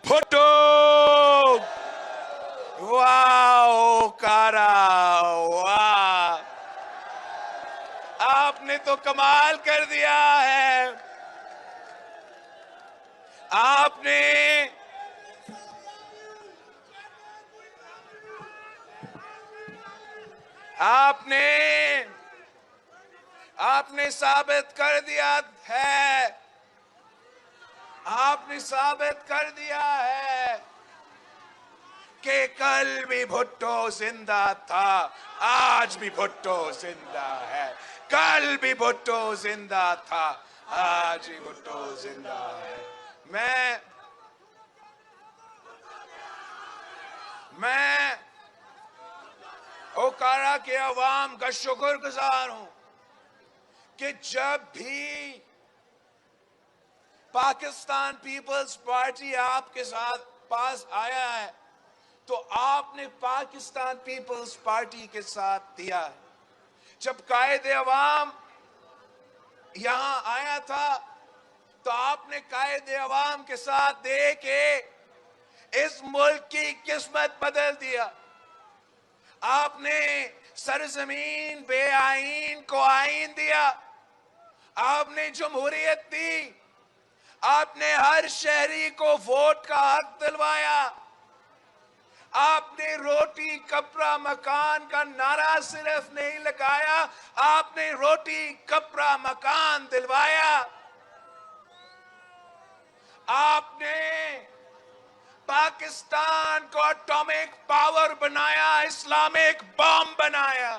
भुट्टो। वाह कारा, वाह, आपने तो कमाल कर दिया है। आपने आपने साबित कर दिया है, आपने साबित कर दिया है कि कल भी भुट्टो जिंदा था, आज भी भुट्टो जिंदा है। कल भी भुट्टो जिंदा था, आज भी भुट्टो जिंदा है। मैं ओकारा के अवाम का शुक्रगुजार हूं कि जब भी पाकिस्तान पीपल्स पार्टी आपके साथ पास आया है तो आपने पाकिस्तान पीपल्स पार्टी के साथ दिया है। जब कायदे अवाम यहां आया था तो आपने कायदे अवाम के साथ दे के इस मुल्क की किस्मत बदल दिया। आपने सरजमीन पे आईन को आईन दिया, आपने जमहूरियत दी, आपने हर शहरी को वोट का हक दिलवाया, आपने रोटी कपड़ा मकान का नारा सिर्फ नहीं लगाया, आपने रोटी कपड़ा मकान दिलवाया। आपने पाकिस्तान को एटॉमिक पावर बनाया, इस्लामिक बॉम्ब बनाया।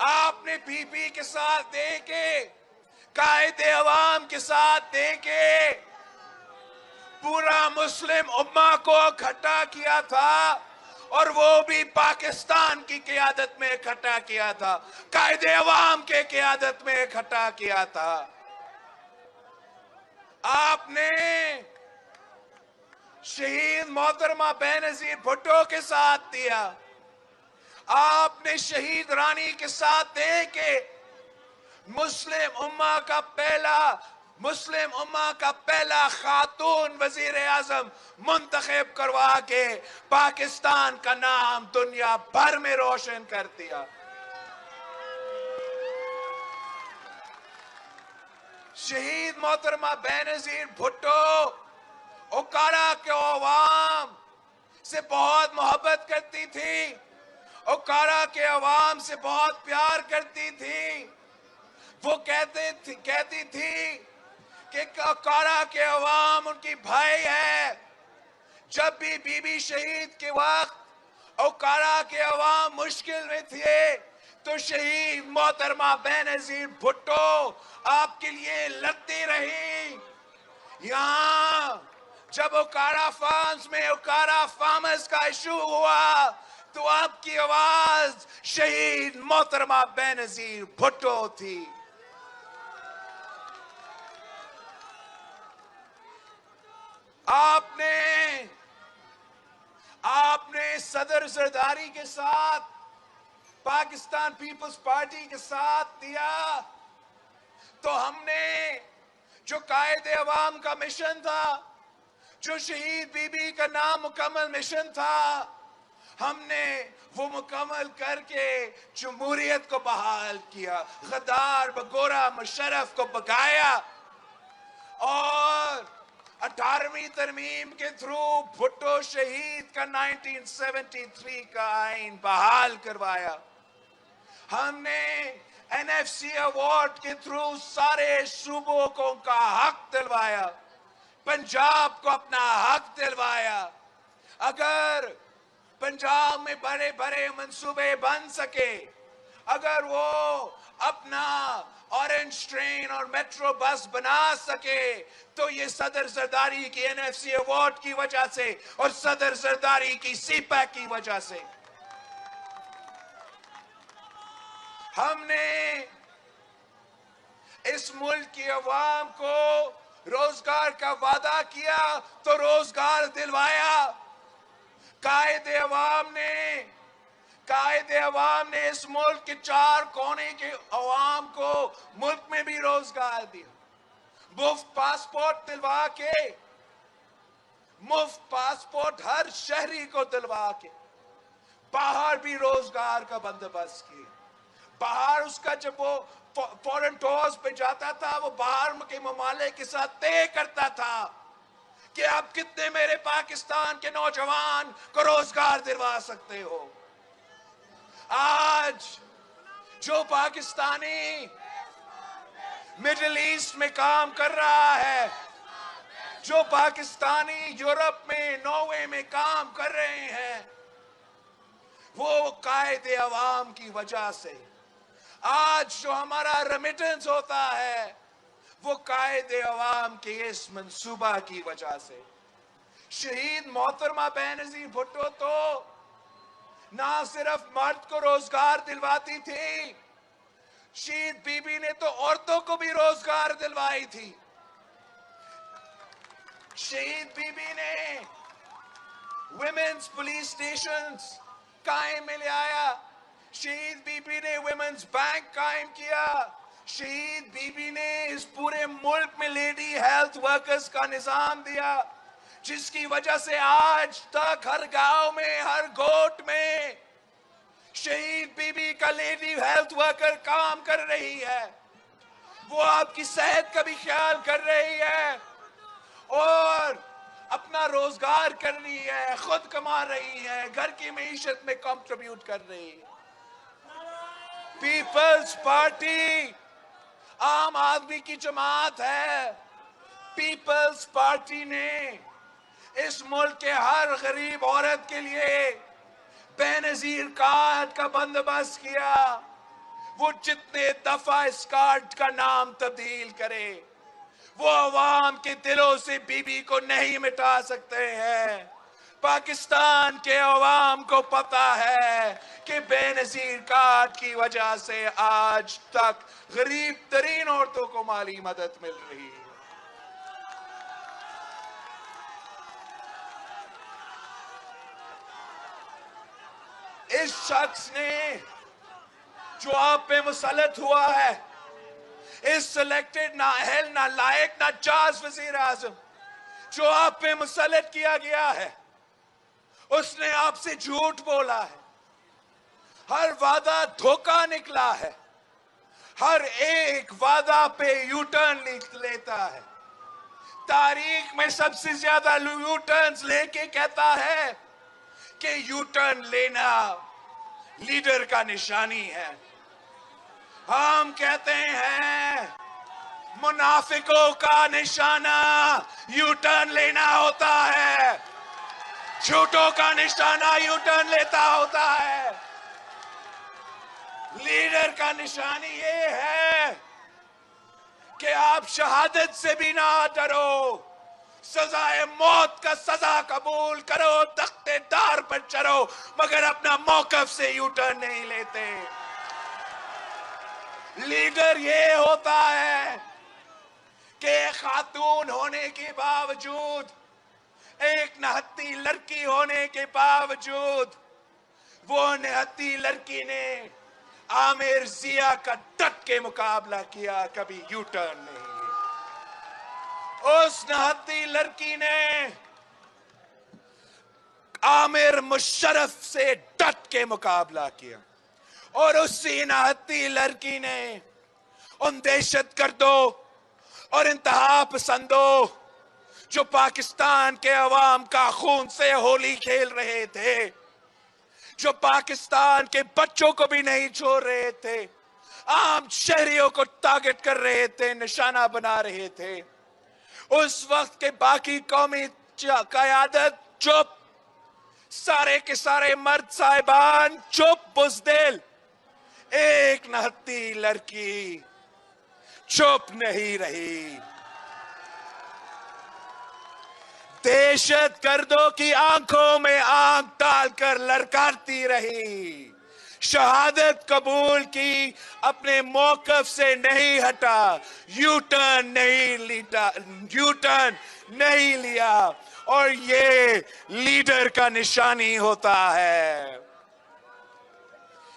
आपने बीबी के साथ देके, कायदे अवाम के साथ देके पूरा मुस्लिम उम्मा को इकट्ठा किया था, और वो भी पाकिस्तान की क़यादत में इकट्ठा किया था, कायदे अवाम के क़यादत में इकट्ठा किया था। आपने शहीद मोहतरमा बेनजीर भुट्टो के साथ दिया, आपने शहीद रानी के साथ दे के मुस्लिम उम्मा का पहला खातून वजीर आजम मुंतखब करवा के पाकिस्तान का नाम दुनिया भर में रोशन कर दिया। शहीद मोहतरमा बेनजीर भुट्टो ओकारा के अवाम से बहुत मोहब्बत करती थी, ओकारा के अवाम से बहुत प्यार करती थी। वो कहती थी कि ओकारा के अवाम उनकी भाई है। जब भी बीबी शहीद के वक्त ओकारा के अवाम मुश्किल में थे तो शहीद मोहतरमा बेनजीर भुट्टो आपके लिए लड़ती रही। यहाँ जब ओकारा फार्म्स में ओकारा फार्मर्स का इशू हुआ तो आपकी आवाज शहीद मोहतरमा बेनजीर भुट्टो थी। आपने सदर जरदारी के साथ पाकिस्तान पीपल्स पार्टी के साथ दिया तो हमने जो कायदे अवाम का मिशन था, जो शहीद बीबी का नामुकम्मल मिशन था, हमने वो मुकम्मल करके जमहूरियत को बहाल किया, गद्दार बगोरा मुशर्रफ को भगाया और 18वीं तरमीम के थ्रू भुट्टो शहीद का 1973 का आइन बहाल करवाया। हमने एनएफसी अवार्ड के थ्रू सारे सूबों को उनका हक दिलवाया, पंजाब को अपना हक दिलवाया। अगर पंजाब में बड़े बड़े मंसूबे बन सके, अगर वो अपना ऑरेंज ट्रेन और मेट्रो बस बना सके तो ये सदर जरदारी की एनएफसी अवार्ड की वजह से और सदर जरदारी की सीपैक की वजह से। हमने इस मुल्क की अवाम को रोजगार का वादा किया तो रोजगार दिलवाया। कायदे अवाम ने इस मुल्क के 4 कोने के अवाम को मुल्क में भी रोजगार दिया। मुफ्त पासपोर्ट दिलवा के मुफ्त पासपोर्ट हर शहरी को दिलवा के बाहर भी रोजगार का बंदोबस्त किया। बाहर उसका जब वो फॉरेन टूर्स पे जाता था, वो बाहर के ममालिक के साथ तय करता था कि आप कितने मेरे पाकिस्तान के नौजवान को रोजगार दिलवा सकते हो। आज जो पाकिस्तानी मिडिल ईस्ट में काम कर रहा है, जो पाकिस्तानी यूरोप में, नॉर्वे में काम कर रहे हैं, वो कायदे अवाम की वजह से। आज जो हमारा रेमिटेंस होता है, वो कायदे अवाम के इस मंसूबा की वजह से। शहीद मोहतरमा बेनजीर भुट्टो तो ना सिर्फ मर्द को रोजगार दिलवाती थी, शहीद बीबी ने तो औरतों को भी रोजगार दिलवाई थी। शहीद बीबी ने वुमेन्स पुलिस स्टेशंस कायम में ले आया। शहीद बीबी ने वुमेन्स बैंक कायम किया। शहीद बीबी ने इस पूरे मुल्क में लेडी हेल्थ वर्कर्स का निजाम दिया, जिसकी वजह से आज तक हर गांव में, हर गोट में शहीद बीबी का लेडी हेल्थ वर्कर काम कर रही है। वो आपकी सेहत का भी ख्याल कर रही है और अपना रोजगार कर रही है, खुद कमा रही है, घर की मईशत में कंट्रीब्यूट कर रही है। पीपल्स पार्टी आम आदमी की जमात है। पीपल्स पार्टी ने इस मुल्क के हर गरीब औरत के लिए बेनजीर कार्ड का बंदोबस्त किया। वो जितने दफा इस कार्ड का नाम तब्दील करे, वो अवाम के दिलों से बीबी को नहीं मिटा सकते हैं। पाकिस्तान के अवाम को पता है कि बेनजीर कार्ड की वजह से आज तक गरीब तरीन औरतों को माली मदद मिल रही है। इस शख्स ने जो आप पे मुसल्लत हुआ है, इस सिलेक्टेड नाअहल, नालायक, नाजायज वजीर आजम जो आप पे मुसल्लत किया गया है, उसने आपसे झूठ बोला है। हर वादा धोखा निकला है। हर एक वादा पे यू टर्न लेता है। तारीख में सबसे ज्यादा यू टर्न्स लेके कहता है कि यू टर्न लेना लीडर का निशानी है। हम कहते हैं मुनाफिकों का निशाना यू टर्न लेना होता है, झूठों का निशाना यू टर्न लेता होता है। लीडर का निशानी ये है कि आप शहादत से भी ना डरो, सजाए मौत का सजा कबूल करो, तख्ते दार पर चढ़ो, मगर अपना मौकफ से यू टर्न नहीं लेते। लीडर ये होता है कि खातून होने के बावजूद, एक निहत्ती लड़की होने के बावजूद, वो निहत्ती लड़की ने आमिर जिया का डट के मुकाबला किया, कभी यू टर्न नहीं लिया। उस निहत्ती लड़की ने आमिर मुशर्रफ से डट के मुकाबला किया और उसी निहत्ती लड़की ने उन दहशतगर्दों और इंतहा पसंदों जो पाकिस्तान के अवाम का खून से होली खेल रहे थे, जो पाकिस्तान के बच्चों को भी नहीं छोड़ रहे थे, आम शहरियों को टारगेट कर रहे थे, निशाना बना रहे थे, उस वक्त के बाकी कौमी क़यादत चुप, सारे के सारे मर्द साहिबान चुप, बुज़दिल। एक निहत्ती लड़की चुप नहीं रही। दहशतगर्दों की आंखों में आंख डालकर ललकारती रही, शहादत कबूल की, अपने मौकफ से नहीं हटा, यू टर्न नहीं लिया। और ये लीडर का निशानी होता है।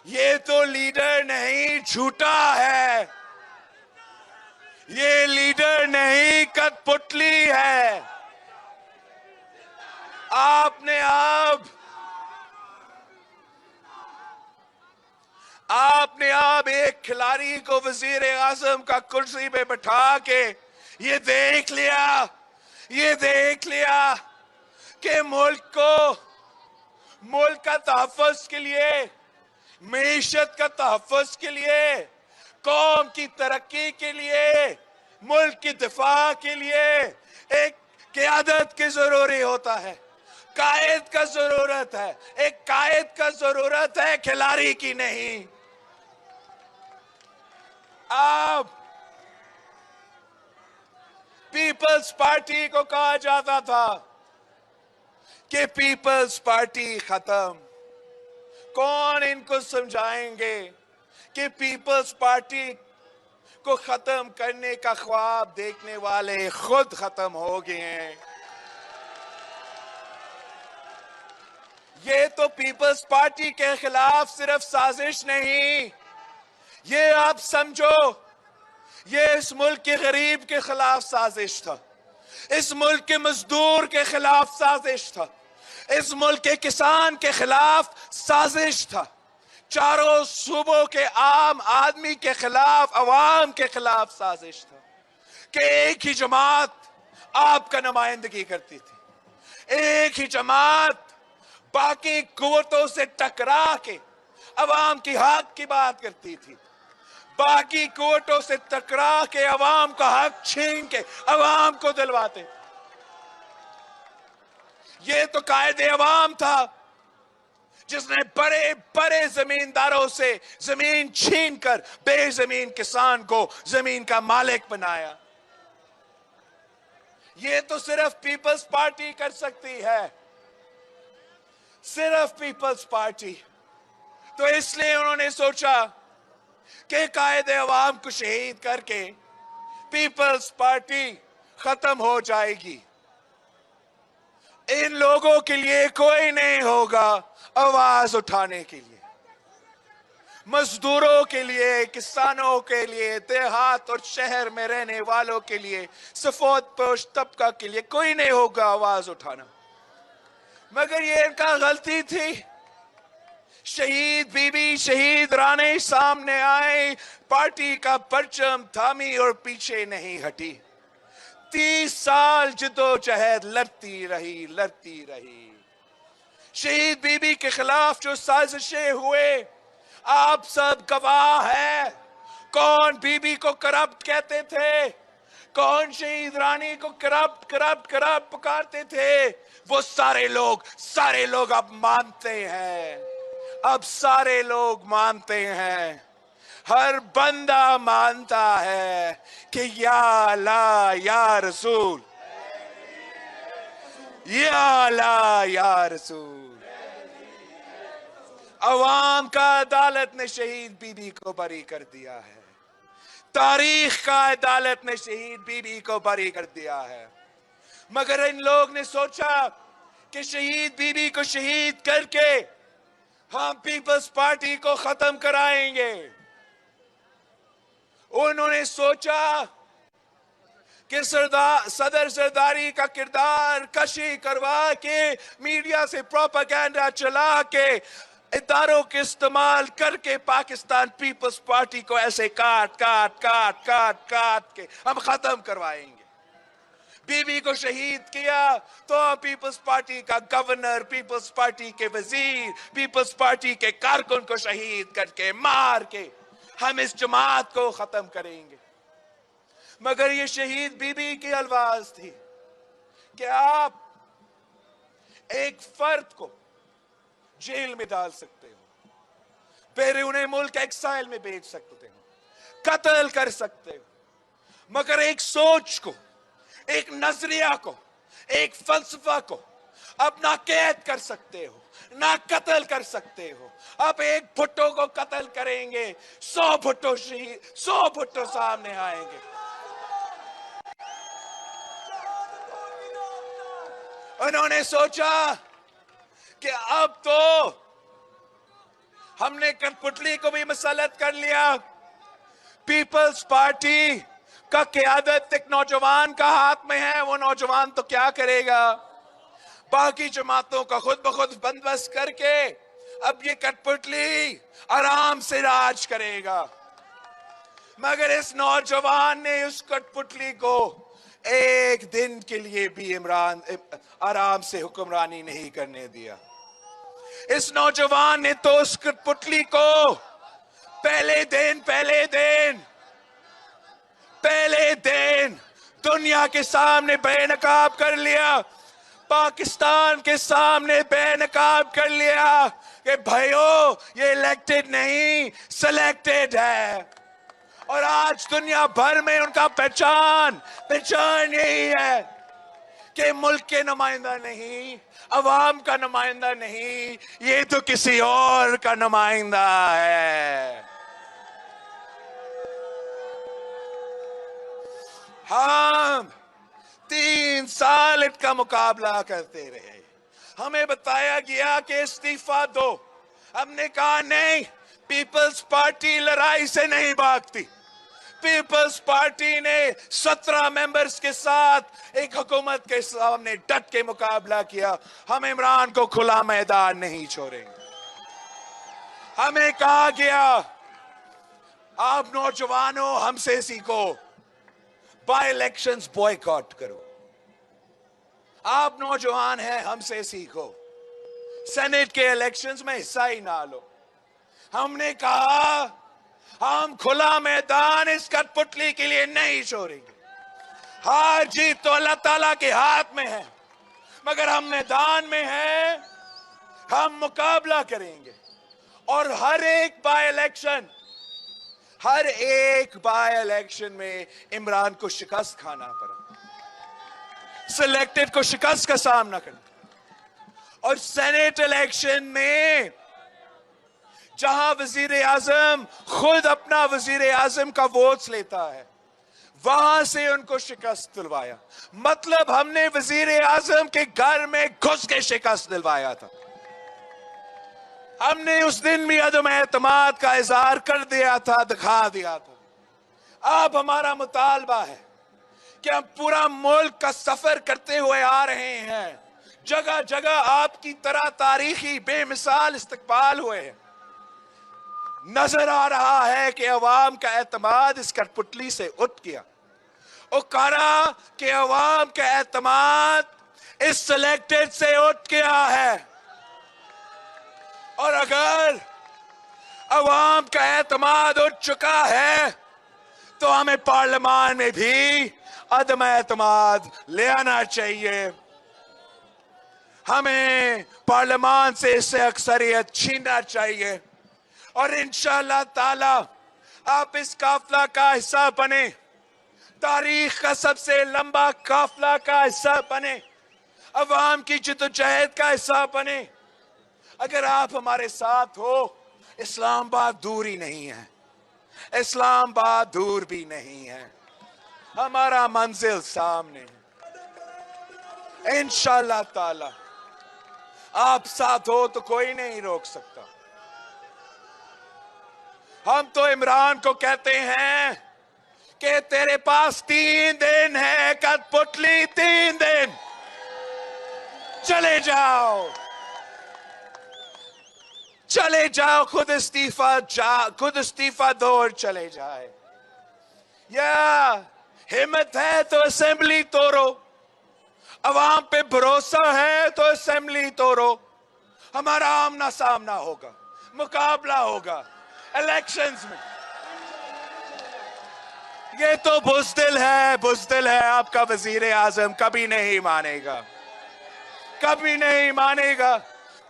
ये तो लीडर नहीं, झूठा है। ये लीडर नहीं, कठपुतली है। जरदारी को वजीर आजम का कुर्सी पे बैठा के ये देख लिया कि मुल्क का तहफ़्फ़ुज़ के लिए, मईशत का तहफ़्फ़ुज़ के लिए, कौम की तरक्की के लिए, मुल्क की दिफा के लिए एक क़यादत की जरूरी होता है, कायद का जरूरत है। एक कायद का जरूरत है, खिलाड़ी की नहीं। अब पीपल्स पार्टी को कहा जाता था कि पीपल्स पार्टी खत्म। कौन इनको समझाएंगे कि पीपल्स पार्टी को खत्म करने का ख्वाब देखने वाले खुद खत्म हो गए हैं। ये तो पीपल्स पार्टी के खिलाफ सिर्फ साजिश नहीं, ये आप समझो, ये इस मुल्क के गरीब के खिलाफ साजिश था, इस मुल्क के मजदूर के खिलाफ साजिश था, इस मुल्क के किसान के खिलाफ साजिश था, चारों सूबों के आम आदमी के खिलाफ, अवाम के खिलाफ साजिश था कि एक ही जमात आपका नुमाइंदगी करती थी, एक ही जमात बाकी कुव्वतों से टकरा के अवाम की हक की बात करती थी, बाकी कुव्वतों से टकरा के अवाम का हक छीन के अवाम को दिलवाते। ये तो कायदे अवाम था जिसने बड़े बड़े जमींदारों से जमीन छीन कर बेजमीन किसान को जमीन का मालिक बनाया। ये तो सिर्फ पीपल्स पार्टी कर सकती है, सिर्फ पीपल्स पार्टी। तो इसलिए उन्होंने सोचा कि कायदे अवाम को शहीद करके पीपल्स पार्टी खत्म हो जाएगी, इन लोगों के लिए कोई नहीं होगा आवाज उठाने के लिए, मजदूरों के लिए, किसानों के लिए, देहात और शहर में रहने वालों के लिए, सफेदपोश तबका के लिए कोई नहीं होगा आवाज उठाना। मगर ये इनका गलती थी। शहीद बीबी, शहीद रानी सामने आए, पार्टी का परचम थामी और पीछे नहीं हटी। 30 साल जद्दोजहद लड़ती रही। शहीद बीबी के खिलाफ जो साजिशें हुए, आप सब गवाह है। कौन बीबी को करप्ट कहते थे, कौन शहीद रानी को करप्ट पुकारते थे, वो सारे लोग अब मानते हैं, अब सारे लोग मानते हैं। हर बंदा मानता है कि या अल्लाह या रसूल, या अल्लाह या रसूल। अवाम का अदालत ने शहीद बीबी को बरी कर दिया है, तारीख का अदालत ने शहीद बीबी को बरी कर दिया है। मगर इन लोग ने सोचा कि शहीद बीबी को शहीद करके हम पीपल्स पार्टी को खत्म कराएंगे। उन्होंने सोचा कि सदर सरदारी का किरदार कशी करवा के, मीडिया से प्रोपेगेंडा चला के, इदारों के इस्तेमाल करके पाकिस्तान पीपल्स पार्टी को ऐसे काट के हम खत्म करवाएंगे। बीबी को शहीद किया तो हम पीपल्स पार्टी का गवर्नर, पीपल्स पार्टी के वजीर, पीपल्स पार्टी के कारकुन को शहीद करके मार के हम इस जमात को खत्म करेंगे। मगर ये शहीद बीबी की अल्फाज थी कि आप एक फर्द को जेल में डाल सकते हो, फिर उन्हें मुल्क एक्साइल में भेज सकते हो, कत्ल कर सकते हो, मगर एक सोच को, एक नजरिया को, एक फलसफा को अपना कैद कर सकते हो, ना कत्ल कर सकते हो। अब एक भुट्टो को कत्ल करेंगे, 100 भुट्टो सामने आएंगे। उन्होंने सोचा कि अब तो हमने कठपुतली को भी मसलत कर लिया, पीपल्स पार्टी का क़यादत एक नौजवान का हाथ में है, वो नौजवान तो क्या करेगा, बाकी जमातों का खुद ब खुद बंदोबस्त करके अब ये कठपुतली आराम से राज करेगा। मगर इस नौजवान ने उस कठपुतली को एक दिन के लिए भी इमरान आराम से हुक्मरानी नहीं करने दिया। इस नौजवान ने तो उस कठपुतली को पहले दिन दुनिया के सामने बेनकाब कर लिया, पाकिस्तान के सामने बेनकाब कर लिया कि भाइयों ये इलेक्टेड नहीं सिलेक्टेड है। और आज दुनिया भर में उनका पहचान यही है कि मुल्क के नुमाइंदा नहीं, अवाम का नुमाइंदा नहीं, ये तो किसी और का नुमाइंदा है। हम 3 साल इनका मुकाबला करते रहे, हमें बताया गया कि इस्तीफा दो, हमने कहा नहीं, पीपल्स पार्टी लड़ाई से नहीं भागती। पीपल्स पार्टी ने 17 मेंबर्स के साथ एक हुकूमत के सामने डट के मुकाबला किया। हम इमरान को खुला मैदान नहीं छोड़ेंगे। हमें कहा गया आप नौजवानों हमसे सीखो, बाय इलेक्शंस बॉयकॉट करो। आप नौजवान हैं, हमसे सीखो, सेनेट के इलेक्शंस में हिस्सा ही ना लो। हमने कहा हम खुला मैदान इस कठपुतली के लिए नहीं छोड़ेंगे। हार जीत तो अल्लाह ताला के हाथ में है, मगर हम मैदान में हैं, हम मुकाबला करेंगे। और हर एक बाय इलेक्शन में इमरान को शिकस्त खाना पड़ा, सिलेक्टेड को शिकस्त का सामना करना। और सेनेट इलेक्शन में जहां वजीर आजम खुद अपना वजीर आजम का वोट लेता है, वहां से उनको शिकस्त दिलवाया। मतलब हमने वजीर आजम के घर में घुस के शिकस्त दिलवाया था। हमने उस दिन भी अदम एतमाद का इजहार कर दिया था, दिखा दिया था। अब हमारा मुतालबा है कि हम पूरा मुल्क का सफर करते हुए आ रहे हैं, जगह जगह आपकी तरह तारीखी बेमिसाल इस्तकबाल हुए हैं। नजर आ रहा है कि अवाम का एतमाद इस कठपुतली से उठ गया। ओकारा के अवाम का एतमाद इस सिलेक्टेड से उठ गया है। और अगर अवाम का एतमाद उठ चुका है तो हमें पार्लियामान में भी अदम एतमाद ले आना चाहिए। हमें पार्लियामान से इससे अक्सरियत छीनना चाहिए। और इंशाअल्लाह ताला आप इस काफिला का हिस्सा बने, तारीख का सबसे लंबा काफिला का हिस्सा बने, अवाम की जिद्दोजहद का हिस्सा बने। अगर आप हमारे साथ हो, इस्लामाबाद दूर ही नहीं है, इस्लामाबाद दूर भी नहीं है, हमारा मंजिल सामने है। इंशाअल्लाह ताला आप साथ हो तो कोई नहीं रोक सकता। हम तो इमरान को कहते हैं कि तेरे पास 3 दिन है कठपुतली, 3 दिन, चले जाओ, खुद इस्तीफा दो और चले जाए। या हिम्मत है तो असेंबली तोड़ो, अवाम पे भरोसा है तो असेंबली तोड़ो। हमारा आमना सामना होगा, मुकाबला होगा इलेक्शंस में। ये तो बुज़दिल है आपका वजीर आजम, कभी नहीं मानेगा, कभी नहीं मानेगा।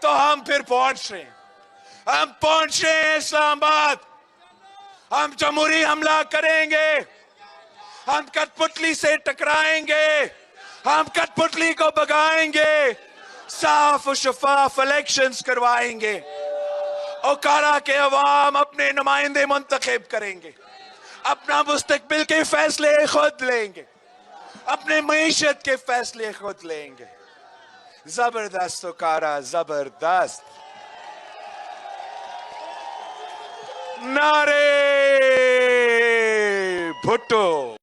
तो हम फिर पहुंच रहे हैं इस्लामाबाद। हम जमहूरी हमला करेंगे, हम कठपुतली से टकराएंगे, हम कठपुतली को भगाएंगे, साफ और शफाफ इलेक्शंस करवाएंगे। ओकारा के अवाम अपने नुमाइंदे मुंतखब करेंगे, अपना मुस्तकबिल के फैसले खुद लेंगे, अपने मईशत के फैसले खुद लेंगे। जबरदस्त ओकारा, जबरदस्त। नारे भुट्टो।